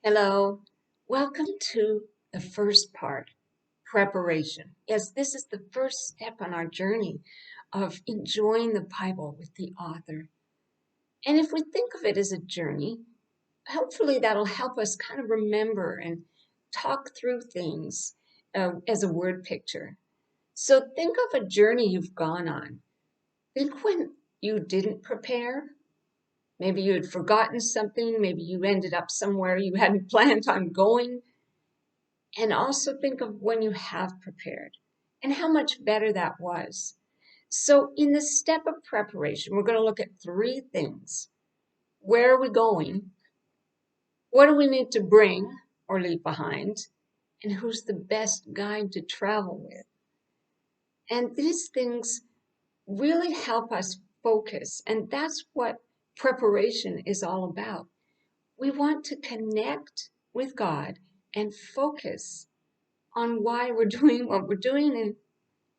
Hello, welcome to the first part, preparation. Yes, this is the first step on our journey of enjoying the Bible with the author. And if we think of it as a journey, hopefully that'll help us kind of remember and talk through things as a word picture. So think of a journey you've gone on. Think when you didn't prepare. Maybe you had forgotten something. Maybe you ended up somewhere you hadn't planned on going. And also think of when you have prepared and how much better that was. So, in the step of preparation, we're going to look at three things. Where are we going? What do we need to bring or leave behind? And who's the best guide to travel with? And these things really help us focus. And that's what preparation is all about. We want to connect with God and focus on why we're doing what we're doing,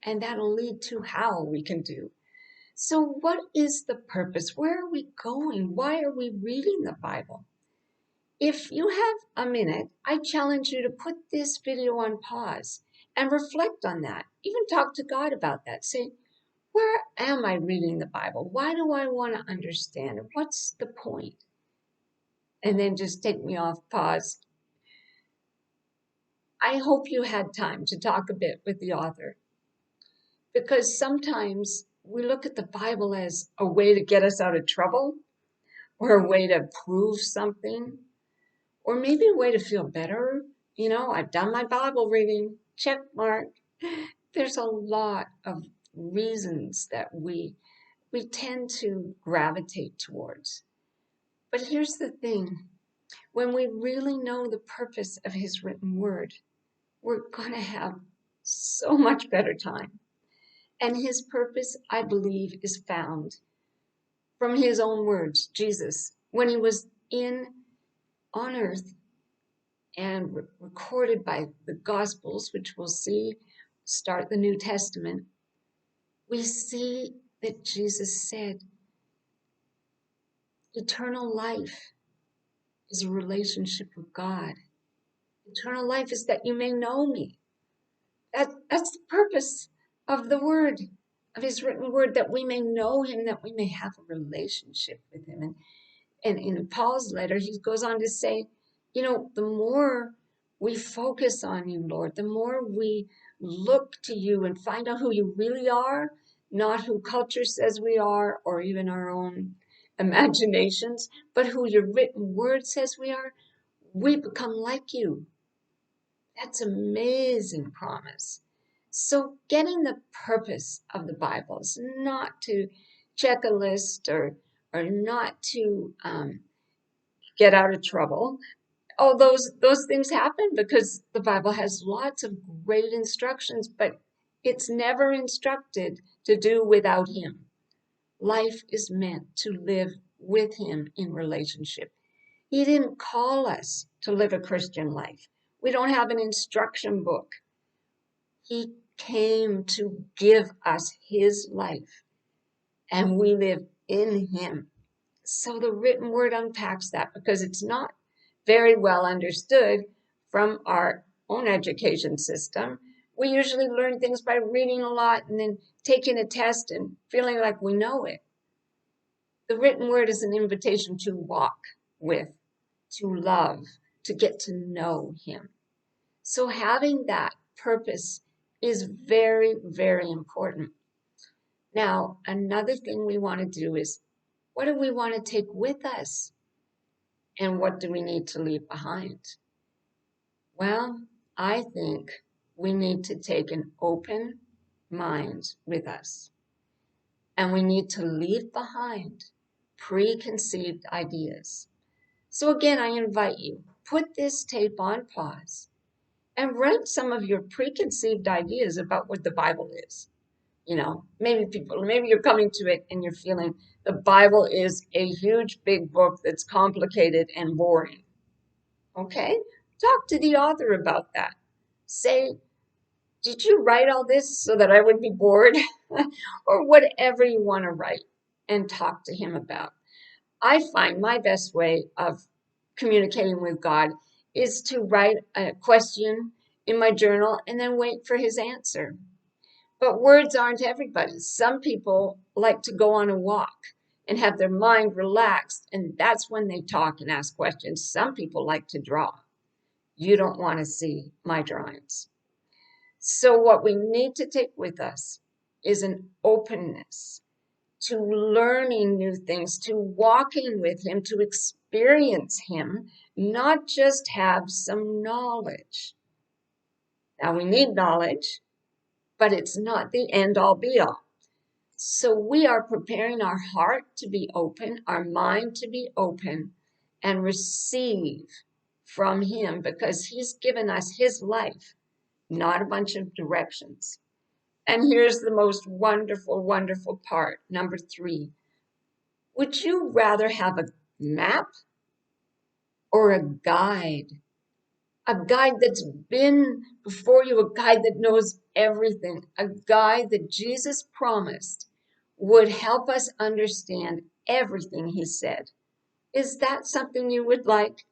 and that'll lead to how we can do. So, what is the purpose? Where are we going? Why are we reading the Bible? If you have a minute, I challenge you to put this video on pause and reflect on that. Even talk to God about that. Say, where am I reading the Bible? Why do I want to understand it? What's the point? And then just take me off pause. I hope you had time to talk a bit with the author, because sometimes we look at the Bible as a way to get us out of trouble, or a way to prove something, or maybe a way to feel better. I've done my Bible reading, check mark. There's a lot of reasons that we tend to gravitate towards. But here's the thing. When we really know the purpose of his written word, we're going to have so much better time. And his purpose, I believe, is found from his own words, Jesus, when he was on earth and recorded by the Gospels, which we'll see start the New Testament. We see that Jesus said, eternal life is a relationship with God. Eternal life is that you may know me. That's the purpose of the word, of his written word, that we may know him, that we may have a relationship with him. And in Paul's letter, he goes on to say, the more we focus on you, Lord, the more we look to you and find out who you really are, not who culture says we are, or even our own imaginations, but who your written word says we are, we become like you. That's an amazing promise. So getting the purpose of the Bible is not to check a list or not to get out of trouble. Oh, those things happen because the Bible has lots of great instructions, but it's never instructed to do without him. Life is meant to live with him in relationship. He didn't call us to live a Christian life. We don't have an instruction book. He came to give us his life, and we live in him. So the written word unpacks that, because it's not very well understood from our own education system. We usually learn things by reading a lot and then taking a test and feeling like we know it. The written word is an invitation to walk with, to love, to get to know him. So having that purpose is very, very important. Now, another thing we want to do is, what do we want to take with us? And what do we need to leave behind? Well, I think we need to take an open mind with us. And we need to leave behind preconceived ideas. So again, I invite you, put this tape on pause and write some of your preconceived ideas about what the Bible is. Maybe you're coming to it and you're feeling the Bible is a huge, big book that's complicated and boring. Okay? Talk to the author about that. Say, did you write all this so that I would be bored? Or whatever you want to write and talk to him about. I find my best way of communicating with God is to write a question in my journal and then wait for his answer. But words aren't everybody. Some people like to go on a walk and have their mind relaxed, and that's when they talk and ask questions. Some people like to draw. You don't want to see my drawings. So what we need to take with us is an openness to learning new things, to walking with him, to experience him, not just have some knowledge. Now we need knowledge, but it's not the end all be all. So we are preparing our heart to be open, our mind to be open, and receive from him, because he's given us his life, not a bunch of directions. And here's the most wonderful, wonderful part. Number 3. Would you rather have a map or a guide? A guide that's been before you, a guide that knows everything, a guide that Jesus promised would help us understand everything he said. Is that something you would like?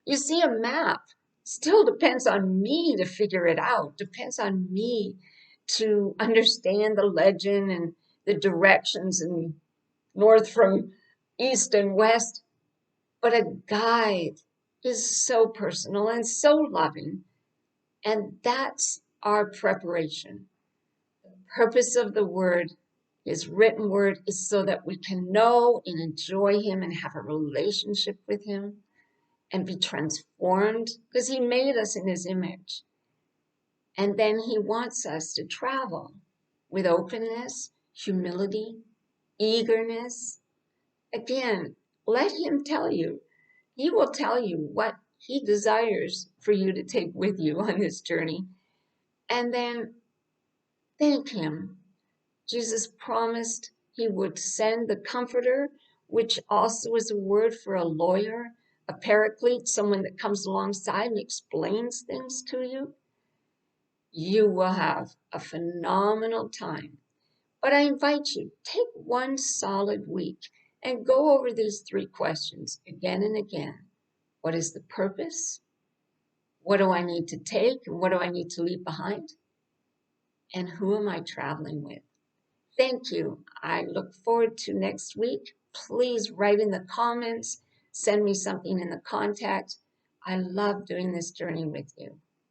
You see, a map still depends on me to figure it out, depends on me to understand the legend and the directions and north from east and west. But a guide is so personal and so loving. And that's our preparation. The purpose of the word, his written word, is so that we can know and enjoy him and have a relationship with him and be transformed, because he made us in his image. And then he wants us to travel with openness, humility, eagerness. Again, let him tell you. He will tell you what he desires for you to take with you on this journey. And then thank him. Jesus promised he would send the Comforter, which also is a word for a lawyer, a paraclete, someone that comes alongside and explains things to you. You will have a phenomenal time. But I invite you, take one solid week and go over these 3 questions again and again. What is the purpose? What do I need to take? And what do I need to leave behind? And who am I traveling with? Thank you. I look forward to next week. Please write in the comments, send me something in the contact. I love doing this journey with you.